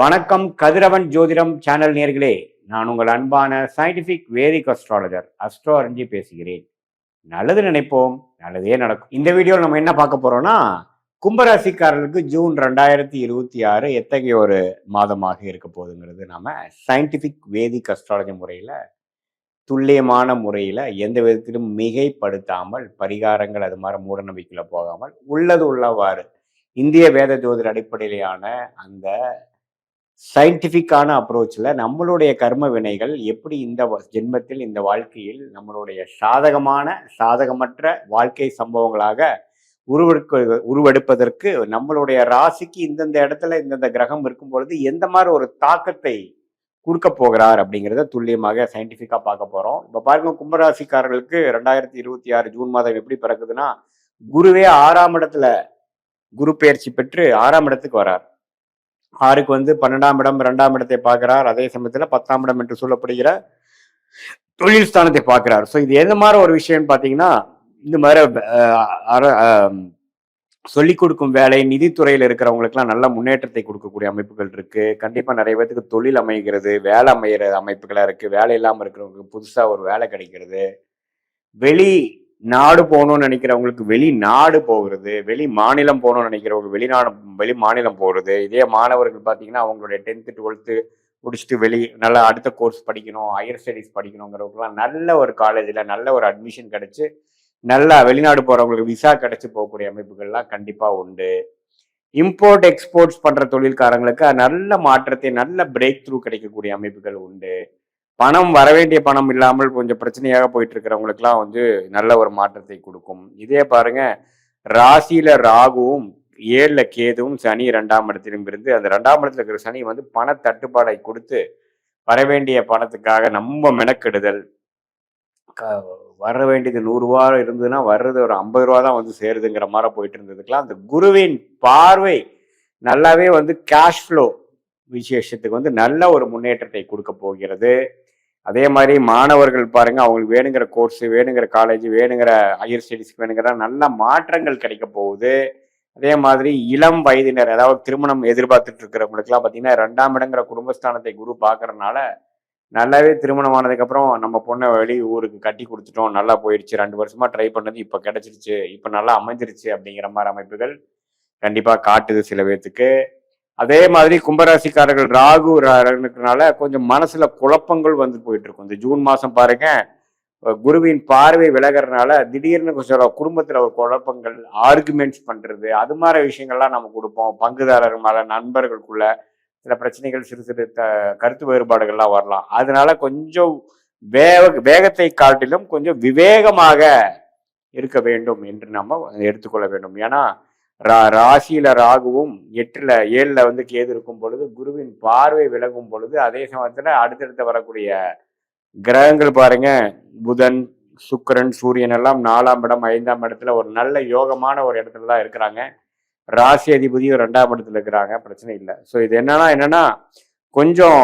வணக்கம் கதிரவன் ஜோதிடம் சேனல் நேர்களே. நான் உங்கள் அன்பான சயின்டிபிக் வேதிக் அஸ்ட்ராலஜர் அஸ்ட்ரோ அறிஞ்சி பேசுகிறேன். நல்லது நினைப்போம், நல்லதே நடக்கும். இந்த வீடியோவில் நம்ம என்ன பார்க்க போறோம்னா, கும்பராசிக்காரர்களுக்கு ஜூன் 2026 எத்தகைய ஒரு மாதமாக இருக்க போகுதுங்கிறது நாம சயின்டிபிக் வேதிக் அஸ்ட்ராலஜி முறையில துல்லியமான முறையில எந்த விதத்திலும் மிகைப்படுத்தாமல் பரிகாரங்கள் அது மாதிரி மூட நம்பிக்கையில போகாமல் உள்ளது உள்ளவாறு இந்திய வேத ஜோதிட அடிப்படையிலான அந்த சயின்டிஃபிக்கான அப்ரோச்சில் நம்மளுடைய கர்ம வினைகள் எப்படி இந்த ஜென்மத்தில் இந்த வாழ்க்கையில் நம்மளுடைய சாதகமற்ற வாழ்க்கை சம்பவங்களாக உருவெடுப்பதற்கு நம்மளுடைய ராசிக்கு இந்தந்த இடத்துல இந்தந்த கிரகம் இருக்கும் பொழுது எந்த மாதிரி ஒரு தாக்கத்தை கொடுக்க போகிறார் அப்படிங்கிறத துல்லியமாக சயின்டிஃபிக்காக பார்க்க போகிறோம். இப்போ பாருங்க, கும்பராசிக்காரர்களுக்கு 2026 ஜூன் மாதம் எப்படி பிறக்குதுன்னா, குருவே 6ஆம் இடத்துல குரு பெயர்ச்சி பெற்று 6ஆம் இடத்துக்கு வரார். 6க்கு 12ஆம் இடம் 2ஆம் இடத்தை பார்க்கிறார். அதே சமயத்தில் 10ஆம் இடம் என்று சொல்லப்படுகிற தொழில் ஸ்தானத்தை பார்க்கிறார். ஸோ இது எந்த மாதிரி ஒரு விஷயம்னு பார்த்தீங்கன்னா, இந்த மாதிரி சொல்லிக் கொடுக்கும் வேலை நிதித்துறையில் இருக்கிறவங்களுக்குலாம் நல்ல முன்னேற்றத்தை கொடுக்கக்கூடிய அமைப்புகள் இருக்கு. கண்டிப்பாக நிறைய பேருக்கு தொழில் அமைகிறது, வேலை அமைகிற அமைப்புகளாக இருக்கு. வேலை இல்லாமல் இருக்கிறவங்களுக்கு புதுசாக ஒரு வேலை கிடைக்கிறது. வெளி நாடு போகணும்னு நினைக்கிறவங்களுக்கு வெளிநாடு போகிறது, வெளி மாநிலம் போகணும்னு நினைக்கிறவங்க வெளி மாநிலம் போகிறது. இதே மாணவர்கள் பார்த்தீங்கன்னா, அவங்களுடைய 10th 12th முடிச்சுட்டு நல்லா அடுத்த கோர்ஸ் படிக்கணும், ஹையர் ஸ்டடீஸ் படிக்கணுங்கிறவங்கலாம் நல்ல ஒரு காலேஜில் நல்ல ஒரு அட்மிஷன் கிடைச்சு நல்லா வெளிநாடு போகிறவங்களுக்கு விசா கிடைச்சி போகக்கூடிய அமைப்புகள்லாம் கண்டிப்பாக உண்டு. இம்போர்ட் எக்ஸ்போர்ட்ஸ் பண்ணுற தொழில்காரங்களுக்கு நல்ல மாற்றத்தை நல்ல பிரேக் த்ரூ கிடைக்கக்கூடிய அமைப்புகள் உண்டு. பணம் வரவேண்டிய பணம் இல்லாமல் கொஞ்சம் பிரச்சனையாக போயிட்டு இருக்கிறவங்களுக்குலாம் நல்ல ஒரு மாற்றத்தை கொடுக்கும். இதே பாருங்க, ராசியில ராகுவும் 7ல கேதுவும் சனி 2ஆம் இடத்திலும் இருந்து அந்த 2ஆம் இடத்துல இருக்கிற சனி பண தட்டுப்பாடை கொடுத்து வரவேண்டிய பணத்துக்காக நம்ம மெனக்கெடுதல். வர வேண்டியது 100 ரூபா இருந்ததுன்னா வர்றது ஒரு 50 ரூபா தான் சேருதுங்கிற மாதிரி போயிட்டு இருந்ததுக்கெல்லாம் அந்த குருவின் பார்வை நல்லாவே கேஷ் ஃப்ளோ விசேஷத்துக்கு நல்ல ஒரு முன்னேற்றத்தை கொடுக்க போகிறது. அதே மாதிரி மாணவர்கள் பாருங்க, அவங்களுக்கு வேணுங்கிற கோர்ஸ், வேணுங்கிற காலேஜ், வேணுங்கிற ஹையர் ஸ்டடீஸ்க்கு வேணுங்கிற நல்ல மாற்றங்கள் கிடைக்க போகுது. அதே மாதிரி இளம் வயதினர், அதாவது திருமணம் எதிர்பார்த்துட்டு இருக்கிறவங்களுக்குலாம் பார்த்தீங்கன்னா 2ஆம் இடங்கிற குடும்பஸ்தானத்தை குரு பார்க்கறதுனால நல்லாவே திருமணம் ஆனதுக்கப்புறம் நம்ம பொண்ணை வெளி ஊருக்கு கட்டி கொடுத்துட்டோம், நல்லா போயிடுச்சு, 2 வருஷமா ட்ரை பண்ணது இப்போ கிடைச்சிருச்சு, இப்போ நல்லா அமைஞ்சிருச்சு அப்படிங்கிற மாதிரி அமைப்புகள் கண்டிப்பாக காட்டுது சில பேர்த்துக்கு. அதே மாதிரி கும்பராசிக்காரர்கள் ராகு இருக்கிறனால கொஞ்சம் மனசுல குழப்பங்கள் போயிட்டு இருக்கும். இந்த ஜூன் மாசம் பாருங்க, குருவின் பார்வை விலகிறதுனால திடீர்னு கொஞ்சம் குடும்பத்துல ஒரு குழப்பங்கள், ஆர்குமெண்ட்ஸ் பண்றது, அது மாதிரி விஷயங்கள்லாம் நம்ம கொடுப்போம். பங்குதாரர் மேல, நண்பர்களுக்குள்ள சில பிரச்சனைகள், சிறு சிறு கருத்து வேறுபாடுகள்லாம் வரலாம். அதனால கொஞ்சம் வேகத்தை காட்டிலும் கொஞ்சம் விவேகமாக இருக்க வேண்டும் என்று நம்ம எடுத்துக்கொள்ள வேண்டும். ஏன்னா ராசியில ராகுவும் 7ல கேது இருக்கும் பொழுது குருவின் பார்வை விலகும் பொழுது அதே சமயத்துல அடுத்தடுத்து வரக்கூடிய கிரகங்கள் பாருங்க, புதன், சுக்கிரன், சூரியன் எல்லாம் 4ஆம் இடம் 5ஆம் இடத்துல ஒரு நல்ல யோகமான ஒரு இடத்துல தான் இருக்கிறாங்க. ராசி அதிபதியும் 2ஆம் இடத்துல இருக்கிறாங்க, பிரச்சனை இல்லை. ஸோ இது என்னன்னா கொஞ்சம்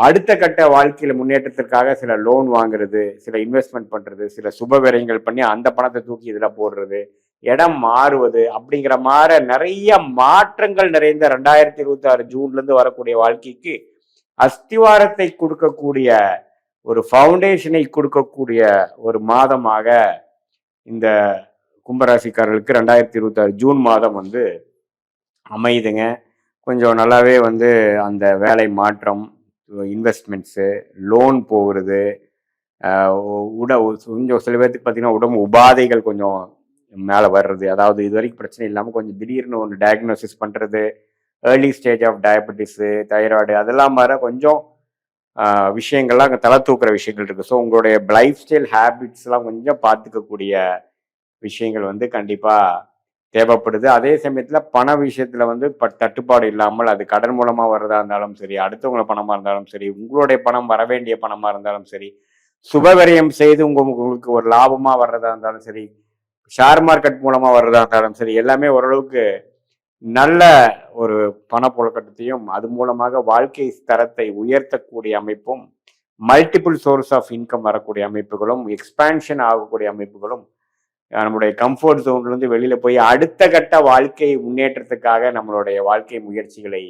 அடுத்த கட்ட வாழ்க்கையில முன்னேற்றத்திற்காக சில லோன் வாங்குறது, சில இன்வெஸ்ட்மெண்ட் பண்றது, சில சுப விரயங்கள் பண்ணி அந்த பணத்தை தூக்கி இதுல போடுறது, இடம் மாறுவது அப்படிங்கிற மாதிரி நிறைய மாற்றங்கள் நிறைந்த 2026 ஜூன்ல இருந்து வரக்கூடிய வாழ்க்கைக்கு அஸ்திவாரத்தை கொடுக்கக்கூடிய ஒரு ஃபவுண்டேஷனை கொடுக்கக்கூடிய ஒரு மாதமாக இந்த கும்பராசிக்காரர்களுக்கு 2026 ஜூன் மாதம் அமையுதுங்க. கொஞ்சம் நல்லாவே அந்த வேலை மாற்றம், இன்வெஸ்ட்மெண்ட்ஸு, லோன் போகிறது, கொஞ்சம் சில பேர்த்துக்கு பார்த்தீங்கன்னா உடம்பு உபாதைகள் கொஞ்சம் மேலே வர்றது, அதாவது இது வரைக்கும் பிரச்சனை இல்லாமல் கொஞ்சம் திடீர்னு ஒன்று டயக்னோசிஸ் பண்ணுறது, early stage of diabetes, thyroid, அதெல்லாம் வர கொஞ்சம் விஷயங்கள்லாம் அங்கே தலை தூக்குற விஷயங்கள் இருக்குது. ஸோ உங்களுடைய லைஃப் ஸ்டைல் ஹேபிட்ஸ்லாம் கொஞ்சம் பார்த்துக்கக்கூடிய விஷயங்கள் கண்டிப்பாக தேவைப்படுது. அதே சமயத்தில் பண விஷயத்தில் தட்டுப்பாடு இல்லாமல், அது கடன் மூலமாக வர்றதா இருந்தாலும் சரி, அடுத்தவங்கள பணமாக இருந்தாலும் சரி, உங்களுடைய பணம் வர வேண்டிய பணமாக இருந்தாலும் சரி, சுபவிரயம் செய்து உங்களுக்கு ஒரு லாபமாக வர்றதா இருந்தாலும் சரி, ஷேர் மார்க்கெட் மூலமாக வர்றதா இருந்தாலும் சரி, எல்லாமே ஓரளவுக்கு நல்ல ஒரு பணப்புழக்கத்தையும் அது மூலமாக வாழ்க்கை தரத்தை உயர்த்தக்கூடிய அமைப்பும், மல்டிபிள் சோர்ஸ் ஆஃப் இன்கம் வரக்கூடிய அமைப்புகளும், எக்ஸ்பான்ஷன் ஆகக்கூடிய அமைப்புகளும், நம்மளுடைய கம்ஃபர்ட் ஜோன்லேருந்து வெளியில் போய் அடுத்த கட்ட வாழ்க்கை முன்னேற்றத்துக்காக நம்மளுடைய வாழ்க்கை முயற்சிகளை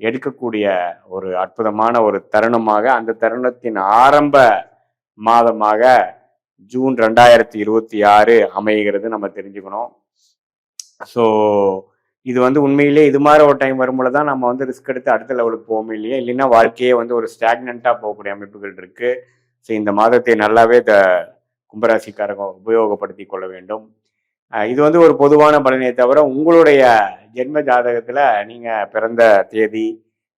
எடுக்கக்கூடிய ஒரு அற்புதமான ஒரு தருணமாக, அந்த தருணத்தின் ஆரம்ப மாதமாக ஜூன் 2026 அமைகிறது நம்ம தெரிஞ்சுக்கணும். ஸோ இது வந்து உண்மையிலே இது மாதிரி ஒரு டைம் வரும்போது தான் நம்ம வந்து ரிஸ்க் எடுத்து அடுத்த லெவலுக்கு போவோம் இல்லையா, இல்லைன்னா வாழ்க்கையே வந்து ஒரு ஸ்டாக்னண்ட்டாக போகக்கூடிய அமைப்புகள் இருக்கு. ஸோ இந்த மாதத்தை நல்லாவே கும்பராசிக்காரங்க உபயோகப்படுத்தி கொள்ள வேண்டும். இது வந்து ஒரு பொதுவான பலனை தவிர உங்களுடைய ஜென்ம ஜாதகத்தில் நீங்கள் பிறந்த தேதி,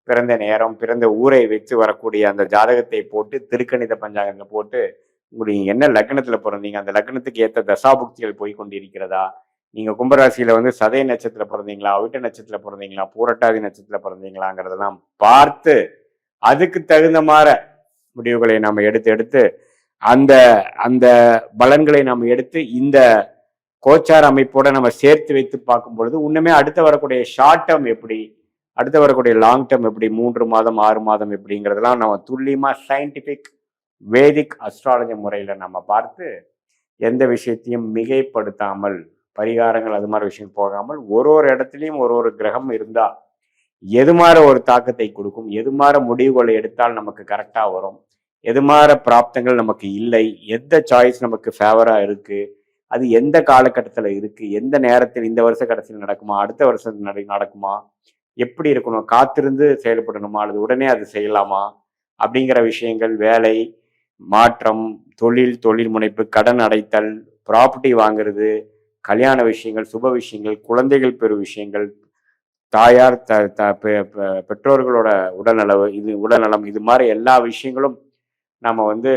பிறந்த நேரம், பிறந்த ஊரை வச்சு வரக்கூடிய அந்த ஜாதகத்தை போட்டு திருக்கணித பஞ்சாங்கத்தை போட்டு உங்களுக்கு என்ன லக்னத்தில் பிறந்தீங்க, அந்த லக்னத்துக்கு ஏற்ற தசாபுக்திகள் போய் கொண்டிருக்கிறதா, நீங்கள் கும்பராசியில் வந்து சதய நட்சத்திரத்தில் பிறந்தீங்களா, அவிட்ட நட்சத்திரத்தில் பிறந்தீங்களா, பூரட்டாதி நட்சத்திரத்தில் பிறந்தீங்களாங்கிறதெல்லாம் பார்த்து அதுக்கு தகுந்த மாதிரி முடிவுகளை நாம் எடுத்து அந்த அந்த பலன்களை நாம் எடுத்து இந்த கோச்சார் அமைப்போட நம்ம சேர்த்து வைத்து பார்க்கும் பொழுது இன்னுமே அடுத்து வரக்கூடிய ஷார்ட் டேர்ம் எப்படி, அடுத்து வரக்கூடிய லாங் டேர்ம் எப்படி, 3 மாதம் 6 மாதம் எப்படிங்கிறதெல்லாம் நம்ம துல்லியமாக சயின்டிஃபிக் வேதிக் அஸ்ட்ராலஜி முறையில் நம்ம பார்த்து எந்த விஷயத்தையும் மிகைப்படுத்தாமல் பரிகாரங்கள் அது மாதிரி விஷயம் போகாமல் ஒரு இடத்துலையும் ஒரு கிரகம் இருந்தால் எது மாதிரி ஒரு தாக்கத்தை கொடுக்கும், எது மாதிரி முடிவுகளை எடுத்தால் நமக்கு கரெக்டாக வரும், எது மாதிரி பிராப்தங்கள் நமக்கு இல்லை, எந்த சாய்ஸ் நமக்கு ஃபேவராக இருக்குது, அது எந்த காலகட்டத்தில் இருக்குது, எந்த நேரத்தில் இந்த வருஷ கடைசியில் நடக்குமா, அடுத்த வருஷம் நடக்குமா, எப்படி இருக்கணும், காத்திருந்து செயல்படணுமா அல்லது உடனே அது செய்யலாமா அப்படிங்கிற விஷயங்கள், வேலை மாற்றம், தொழில் முனைப்பு, கடன் அடைத்தல், ப்ராப்பர்ட்டி வாங்குறது, கல்யாண விஷயங்கள், சுப விஷயங்கள், குழந்தைகள் பெறும் விஷயங்கள், தாயார் பெற்றோர்களோட உடல்நலம் இது மாதிரி எல்லா விஷயங்களும் நம்ம வந்து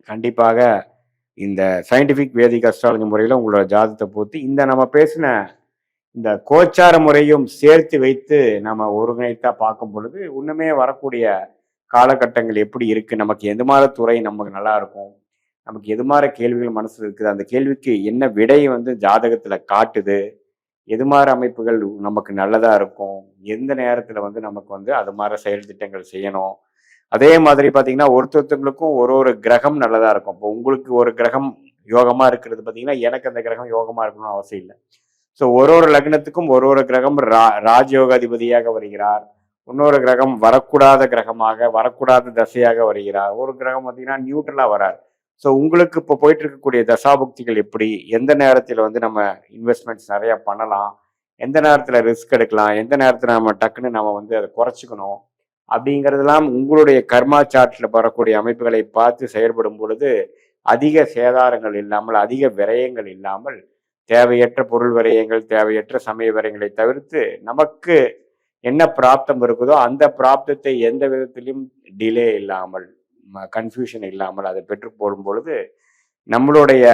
கண்டிப்பாக இந்த சயின்டிஃபிக் வேதிக் அஸ்ட்ராலஜி முறையில் உங்களோட ஜாதகத்தை பொறுத்து இந்த நம்ம பேசின இந்த கோச்சார முறையும் சேர்த்து வைத்து நம்ம ஒருங்கிணைத்தா பார்க்கும் பொழுது இன்னுமே வரக்கூடிய காலகட்டங்கள் எப்படி இருக்கு, நமக்கு எது மாதிரி துறை நமக்கு நல்லா இருக்கும், நமக்கு எது மாதிரி கேள்விகள் மனசுல இருக்குது, அந்த கேள்விக்கு என்ன விடை வந்து ஜாதகத்துல காட்டுது, எது மாதிரி அமைப்புகள் நமக்கு நல்லதா இருக்கும், எந்த நேரத்துல வந்து நமக்கு வந்து அது மாதிரி செயல் திட்டங்கள் செய்யணும். அதே மாதிரி பார்த்தீங்கன்னா ஒருத்தருத்தவங்களுக்கும் ஒரு கிரகம் நல்லதா இருக்கும். இப்போ உங்களுக்கு ஒரு கிரகம் யோகமா இருக்கிறது பார்த்தீங்கன்னா எனக்கு அந்த கிரகம் யோகமா இருக்கணும்னு அவசியம் இல்லை. ஸோ ஒரு லக்னத்துக்கும் ஒரு கிரகம் ராஜயோகாதிபதியாக வருகிறார், இன்னொரு கிரகம் வரக்கூடாத கிரகமாக வரக்கூடாத தசையாக வருகிறார், ஒரு கிரகம் பார்த்தீங்கன்னா நியூட்ரலா வரார். ஸோ உங்களுக்கு இப்போ போயிட்டு இருக்கக்கூடிய தசாபுக்திகள் எப்படி, எந்த நேரத்தில் வந்து நம்ம இன்வெஸ்ட்மெண்ட்ஸ் நிறைய பண்ணலாம், எந்த நேரத்தில் ரிஸ்க் எடுக்கலாம், எந்த நேரத்தில் நம்ம டக்குன்னு நம்ம வந்து அதை குறைச்சிக்கணும் அப்படிங்கிறதெல்லாம் உங்களுடைய கர்மா சார்ட்டில் வரக்கூடிய அமைப்புகளை பார்த்து செயல்படும் பொழுது அதிக சேதாரங்கள் இல்லாமல், அதிக விரயங்கள் இல்லாமல், தேவையற்ற பொருள் விரயங்கள், தேவையற்ற சமய விரயங்களை தவிர்த்து நமக்கு என்ன பிராப்தம் இருக்குதோ அந்த பிராப்தத்தை எந்த விதத்திலும் டிலே இல்லாமல், கன்ஃபியூஷன் இல்லாமல் அதை பெற்று போடும் பொழுது நம்மளுடைய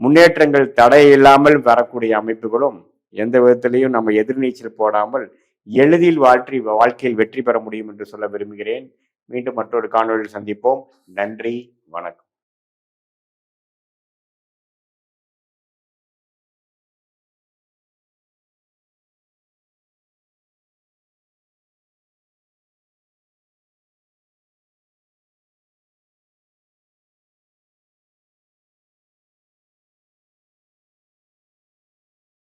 முன்னேற்றங்கள் தடை இல்லாமல் வரக்கூடிய அமைப்புகளும் எந்த விதத்திலையும் நம்ம எதிர்நீச்சல் போடாமல் எளிதில் வாழ்க்கையில் வெற்றி பெற முடியும் என்று சொல்ல விரும்புகிறேன். மீண்டும் மற்றொரு காணொலியில் சந்திப்போம். நன்றி, வணக்கம்.